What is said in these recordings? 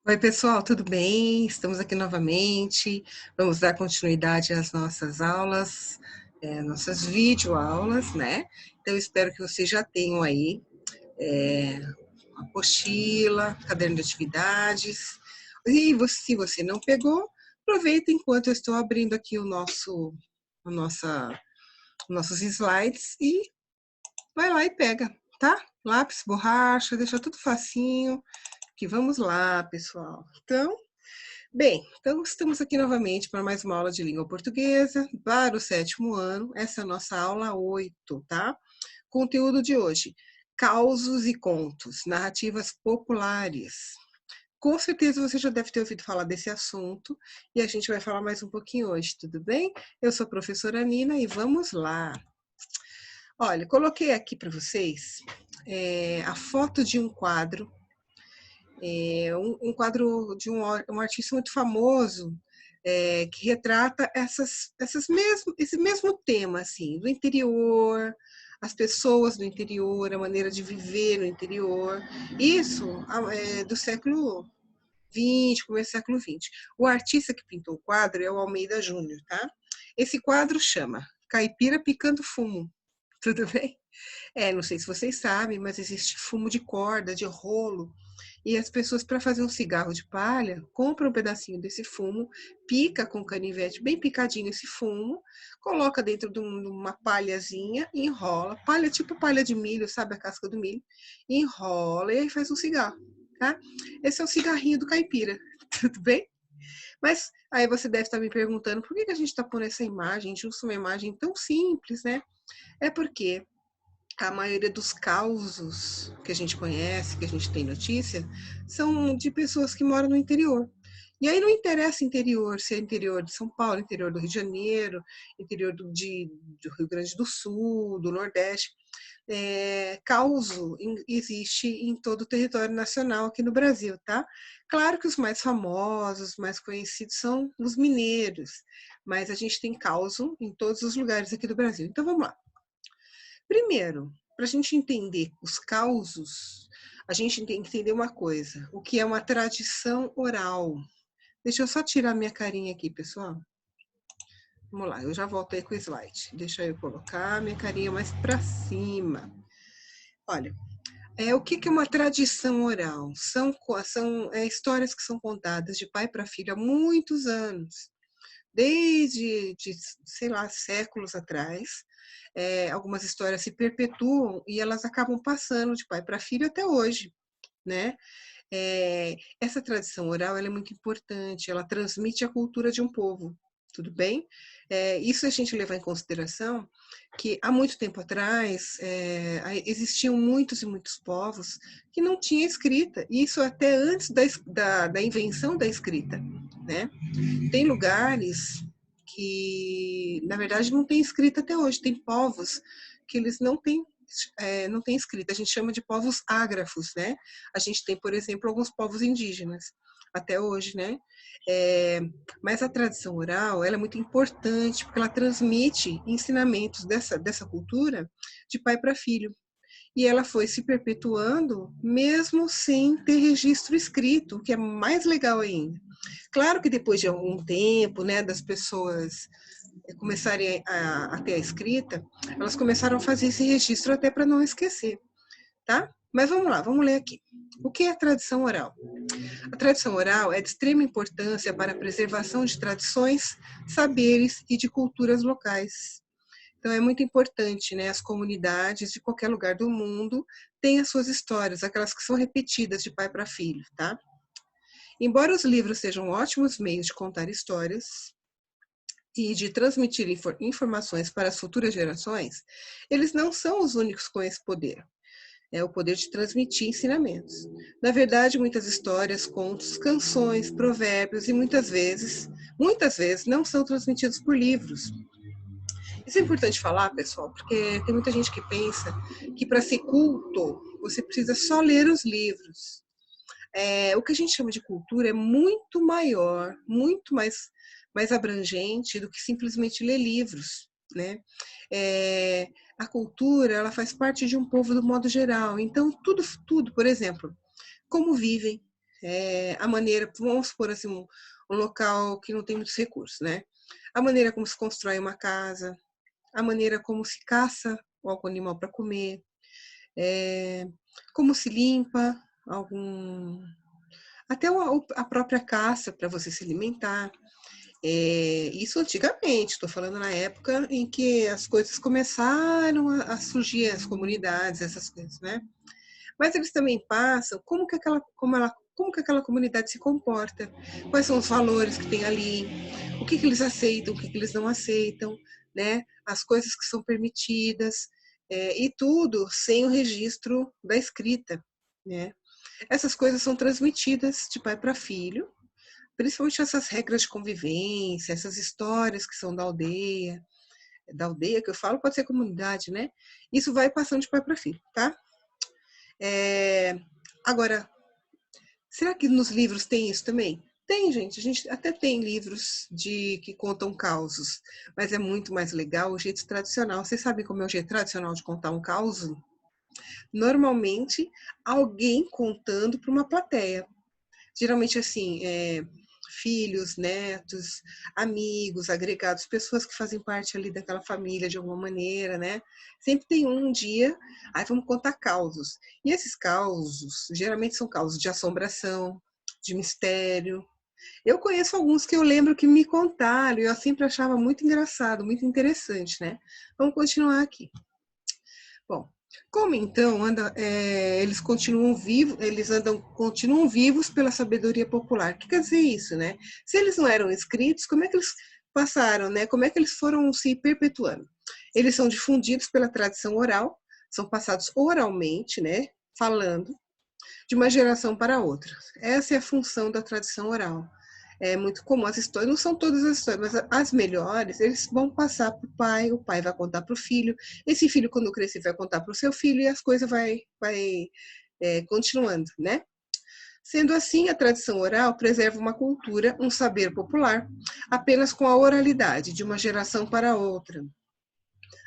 Oi, pessoal, tudo bem? Estamos aqui novamente. Vamos dar continuidade às nossas aulas, nossas videoaulas, né? Então, espero que vocês já tenham aí uma apostila, caderno de atividades. E se você não pegou, aproveita enquanto eu estou abrindo aqui o nossa, os nossos slides e vai lá e pega, tá? Lápis, borracha, deixa tudo facinho, que vamos lá, pessoal. Então, estamos aqui novamente para mais uma aula de língua portuguesa para o sétimo ano. Essa é a nossa aula 8, tá? Conteúdo de hoje: causos e contos, narrativas populares. Com certeza você já deve ter ouvido falar desse assunto e a gente vai falar mais um pouquinho hoje, tudo bem? Eu sou a professora Nina e vamos lá. Olha, coloquei aqui para vocês a foto de um quadro, um quadro de um artista muito famoso, que retrata esse mesmo tema, assim, do interior, as pessoas do interior, a maneira de viver no interior. Isso do século XX, começo do século XX. O artista que pintou o quadro é o Almeida Júnior, tá? Esse quadro chama Caipira Picando Fumo. Tudo bem? Não sei se vocês sabem, mas existe fumo de corda, de rolo, e as pessoas, para fazer um cigarro de palha, compram um pedacinho desse fumo, pica com canivete bem picadinho esse fumo, coloca dentro de uma palhazinha, enrola, palha tipo palha de milho, sabe a casca do milho, enrola e aí faz um cigarro, tá? Esse é o cigarrinho do caipira, tudo bem? Mas aí você deve estar me perguntando por que a gente está pondo essa imagem, justo uma imagem tão simples, né? É porque a maioria dos causos que a gente conhece, que a gente tem notícia, são de pessoas que moram no interior. E aí não interessa interior, se é interior de São Paulo, interior do Rio de Janeiro, interior do Rio Grande do Sul, do Nordeste. Causo existe em todo o território nacional aqui no Brasil, tá? Claro que os mais famosos, mais conhecidos são os mineiros, mas a gente tem causo em todos os lugares aqui do Brasil. Então vamos lá. Primeiro, para a gente entender os causos, a gente tem que entender uma coisa: o que é uma tradição oral. Deixa eu só tirar minha carinha aqui, pessoal. Vamos lá, eu já volto aí com o slide. Deixa eu colocar minha carinha mais para cima. Olha, o que é uma tradição oral? São histórias que são contadas de pai para filho há muitos anos, sei lá, séculos atrás. Algumas histórias se perpetuam e elas acabam passando de pai para filho até hoje, né? Essa tradição oral ela é muito importante, ela transmite a cultura de um povo, tudo bem? Isso a gente levar em consideração que há muito tempo atrás existiam muitos e muitos povos que não tinham escrita, e isso até antes da invenção da escrita, né? Tem lugares que, na verdade, não tem escrita até hoje. Tem povos que eles não têm escrita. A gente chama de povos ágrafos, né? A gente tem, por exemplo, alguns povos indígenas até hoje, né? É, mas a tradição oral, ela é muito importante porque ela transmite ensinamentos dessa cultura de pai para filho. E ela foi se perpetuando mesmo sem ter registro escrito, o que é mais legal ainda. Claro que depois de algum tempo, né, das pessoas começarem a ter a escrita, elas começaram a fazer esse registro até para não esquecer, tá? Mas vamos lá, vamos ler aqui. O que é a tradição oral? A tradição oral é de extrema importância para a preservação de tradições, saberes e de culturas locais. Então é muito importante, né? As comunidades de qualquer lugar do mundo têm as suas histórias, aquelas que são repetidas de pai para filho, tá? Embora os livros sejam ótimos meios de contar histórias e de transmitir informações para as futuras gerações, eles não são os únicos com esse poder. É o poder de transmitir ensinamentos. Na verdade, muitas histórias, contos, canções, provérbios e muitas vezes não são transmitidos por livros. Isso é importante falar, pessoal, porque tem muita gente que pensa que para ser culto você precisa só ler os livros. O que a gente chama de cultura é muito maior, muito mais abrangente do que simplesmente ler livros, né? É, a cultura, ela faz parte de um povo do modo geral. Então, tudo, por exemplo, como vivem, a maneira, vamos supor assim, um local que não tem muitos recursos, né? A maneira como se constrói uma casa, a maneira como se caça algum animal para comer, como se limpa algum, até a própria caça para você se alimentar. Isso antigamente, estou falando na época em que as coisas começaram a surgir, as comunidades, essas coisas, né? Mas eles também passam como que aquela comunidade se comporta, quais são os valores que tem ali, o que eles aceitam, o que eles não aceitam, né? As coisas que são permitidas, e tudo sem o registro da escrita, né? Essas coisas são transmitidas de pai para filho, principalmente essas regras de convivência, essas histórias que são da aldeia que eu falo, pode ser comunidade, né? Isso vai passando de pai para filho, tá? Agora, será que nos livros tem isso também? Tem, gente. A gente até tem livros que contam causos, mas é muito mais legal o jeito tradicional. Vocês sabem como é o jeito tradicional de contar um caos? Normalmente, alguém contando para uma plateia. Geralmente, assim, filhos, netos, amigos, agregados, pessoas que fazem parte ali daquela família de alguma maneira, né? Sempre tem um dia, aí vamos contar causos. E esses causos, geralmente são causos de assombração, de mistério. Eu conheço alguns que eu lembro que me contaram e eu sempre achava muito engraçado, muito interessante, né? Vamos continuar aqui. Bom, como então eles continuam vivos, continuam vivos pela sabedoria popular? O que quer dizer isso, né? Se eles não eram escritos, como é que eles passaram, né? Como é que eles foram se perpetuando? Eles são difundidos pela tradição oral, são passados oralmente, né? Falando, de uma geração para outra. Essa é a função da tradição oral. É muito comum as histórias, não são todas as histórias, mas as melhores, eles vão passar para o pai vai contar para o filho, esse filho, quando crescer, vai contar para o seu filho, e as coisas vai continuando, né? Sendo assim, a tradição oral preserva uma cultura, um saber popular, apenas com a oralidade, de uma geração para outra.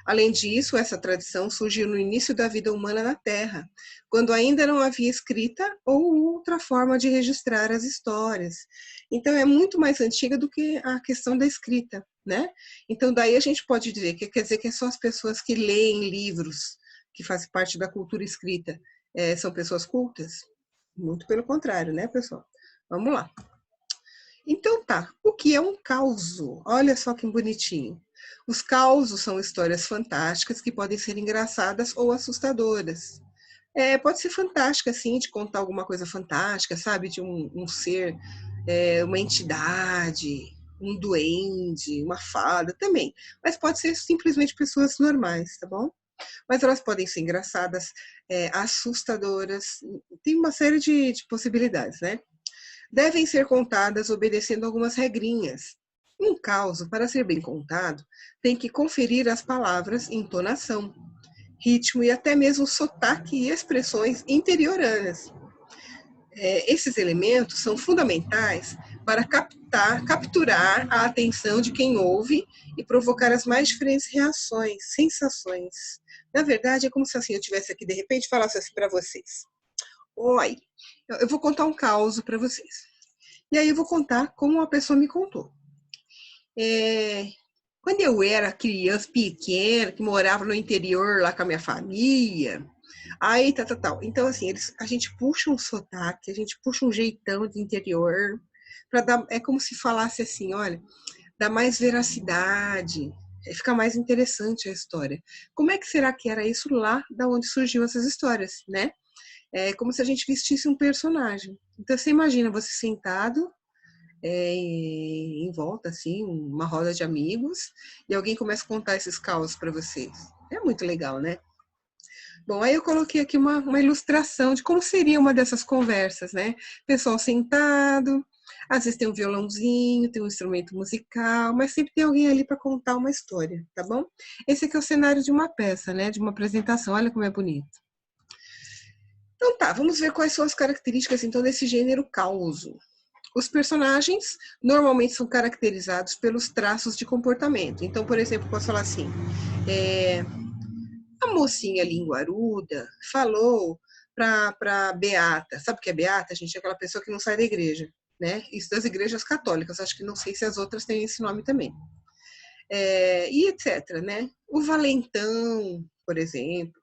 Além disso, essa tradição surgiu no início da vida humana na Terra, quando ainda não havia escrita ou outra forma de registrar as histórias. Então, é muito mais antiga do que a questão da escrita, né? Então, daí a gente pode dizer que quer dizer que só as pessoas que leem livros, que fazem parte da cultura escrita, são pessoas cultas? Muito pelo contrário, né, pessoal? Vamos lá. Então tá, o que é um causo? Olha só que bonitinho. Os causos são histórias fantásticas que podem ser engraçadas ou assustadoras. Pode ser fantástica, assim, de contar alguma coisa fantástica, sabe? De um ser, uma entidade, um duende, uma fada também. Mas pode ser simplesmente pessoas normais, tá bom? Mas elas podem ser engraçadas, assustadoras, tem uma série de possibilidades, né? Devem ser contadas obedecendo algumas regrinhas. Um caso, para ser bem contado, tem que conferir às palavras entonação, ritmo e até mesmo sotaque e expressões interioranas. Esses elementos são fundamentais para capturar a atenção de quem ouve e provocar as mais diferentes reações, sensações. Na verdade, é como se assim, eu tivesse aqui, de repente, falasse assim para vocês. Oi, eu vou contar um caso para vocês. E aí eu vou contar como uma pessoa me contou. Quando eu era criança pequena, que morava no interior lá com a minha família, aí tal. Então, assim, a gente puxa um sotaque, a gente puxa um jeitão de interior, para dar, é como se falasse assim, olha, dá mais veracidade, fica mais interessante a história. Como é que será que era isso lá da onde surgiu essas histórias, né? É como se a gente vestisse um personagem. Então, você imagina você sentado em volta, assim, uma roda de amigos, e alguém começa a contar esses causos para vocês. É muito legal, né? Bom, aí eu coloquei aqui uma ilustração de como seria uma dessas conversas, né? Pessoal sentado, às vezes tem um violãozinho, tem um instrumento musical, mas sempre tem alguém ali para contar uma história, tá bom? Esse aqui é o cenário de uma peça, né? De uma apresentação, olha como é bonito. Então tá, vamos ver quais são as características então desse gênero causo. Os personagens normalmente são caracterizados pelos traços de comportamento. Então, por exemplo, posso falar assim, a mocinha linguaruda falou para beata. Sabe o que é beata, gente? É aquela pessoa que não sai da igreja, né? Isso das igrejas católicas. Acho que não sei se as outras têm esse nome também. E etc, né? O valentão, por exemplo.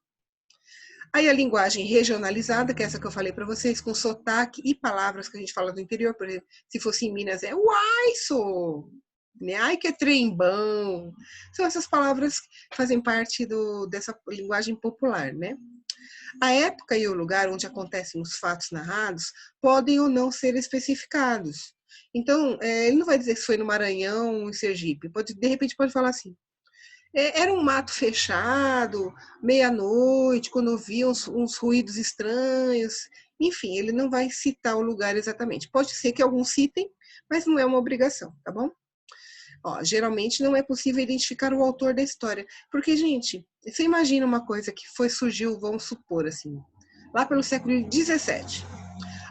Aí a linguagem regionalizada, que é essa que eu falei para vocês, com sotaque e palavras que a gente fala do interior, por exemplo, se fosse em Minas é uai, sou, né? Ai, que é trembão. São essas palavras que fazem parte dessa linguagem popular, né? A época e o lugar onde acontecem os fatos narrados podem ou não ser especificados. Então, ele não vai dizer se foi no Maranhão ou em Sergipe. De repente pode falar assim, era um mato fechado, meia-noite, quando ouvia uns ruídos estranhos. Enfim, ele não vai citar o lugar exatamente. Pode ser que alguns citem, mas não é uma obrigação, tá bom? Ó, geralmente não é possível identificar o autor da história. Porque, gente, você imagina uma coisa que surgiu, vamos supor assim, lá pelo século XVII.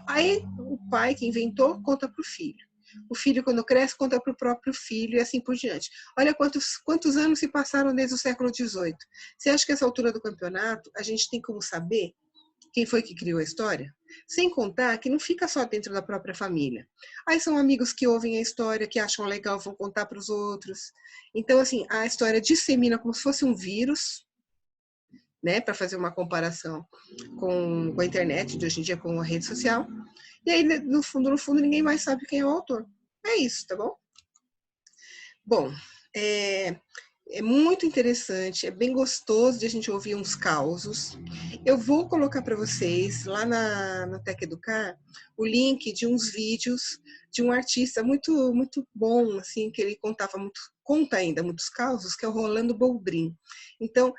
Aí o pai que inventou conta para o filho. O filho, quando cresce, conta para o próprio filho e assim por diante. Olha quantos anos se passaram desde o século XVIII. Você acha que essa altura do campeonato a gente tem como saber quem foi que criou a história? Sem contar que não fica só dentro da própria família. Aí são amigos que ouvem a história, que acham legal, vão contar para os outros. Então, assim, a história dissemina como se fosse um vírus, né, para fazer uma comparação com a internet de hoje em dia, com a rede social. E aí, no fundo, ninguém mais sabe quem é o autor. É isso, tá bom? Bom, é muito interessante, é bem gostoso de a gente ouvir uns causos. Eu vou colocar para vocês, lá na Tec Educar, o link de uns vídeos de um artista muito, muito bom, assim, que ele conta ainda muitos causos, que é o Rolando Boldrin. Então,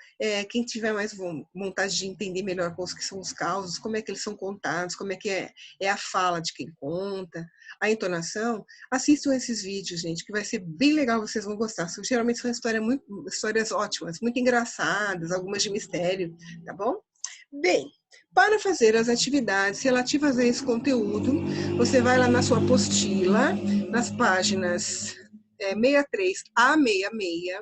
quem tiver mais vontade de entender melhor quais que são os causos, como é que eles são contados, como é que é a fala de quem conta, a entonação, assistam esses vídeos, gente, que vai ser bem legal, vocês vão gostar. Geralmente são histórias ótimas, muito engraçadas, algumas de mistério, tá bom? Bem, para fazer as atividades relativas a esse conteúdo, você vai lá na sua apostila, nas páginas 63 a 66,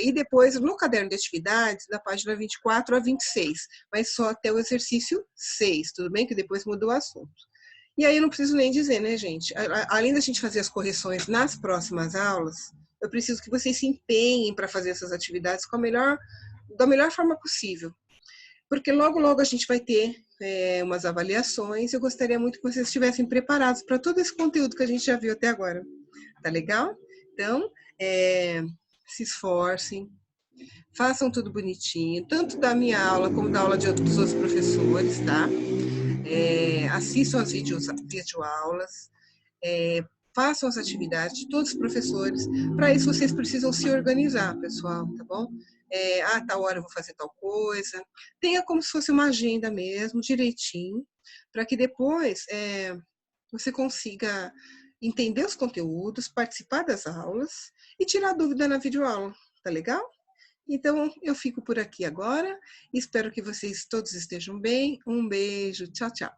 e depois no caderno de atividades, da página 24 a 26, mas só até o exercício 6, tudo bem? Que depois mudou o assunto. E aí eu não preciso nem dizer, né, gente? Além da gente fazer as correções nas próximas aulas, eu preciso que vocês se empenhem para fazer essas atividades da melhor forma possível. Porque logo, logo a gente vai ter umas avaliações. Eu gostaria muito que vocês estivessem preparados para todo esse conteúdo que a gente já viu até agora. Tá legal? Então, se esforcem, façam tudo bonitinho, tanto da minha aula como da aula dos outros professores, tá? Assistam as videoaulas, façam as atividades de todos os professores. Para isso, vocês precisam se organizar, pessoal, tá bom? Tal hora eu vou fazer tal coisa. Tenha como se fosse uma agenda mesmo, direitinho, para que depois você consiga entender os conteúdos, participar das aulas e tirar dúvida na videoaula, tá legal? Então, eu fico por aqui agora. Espero que vocês todos estejam bem. Um beijo. Tchau, tchau.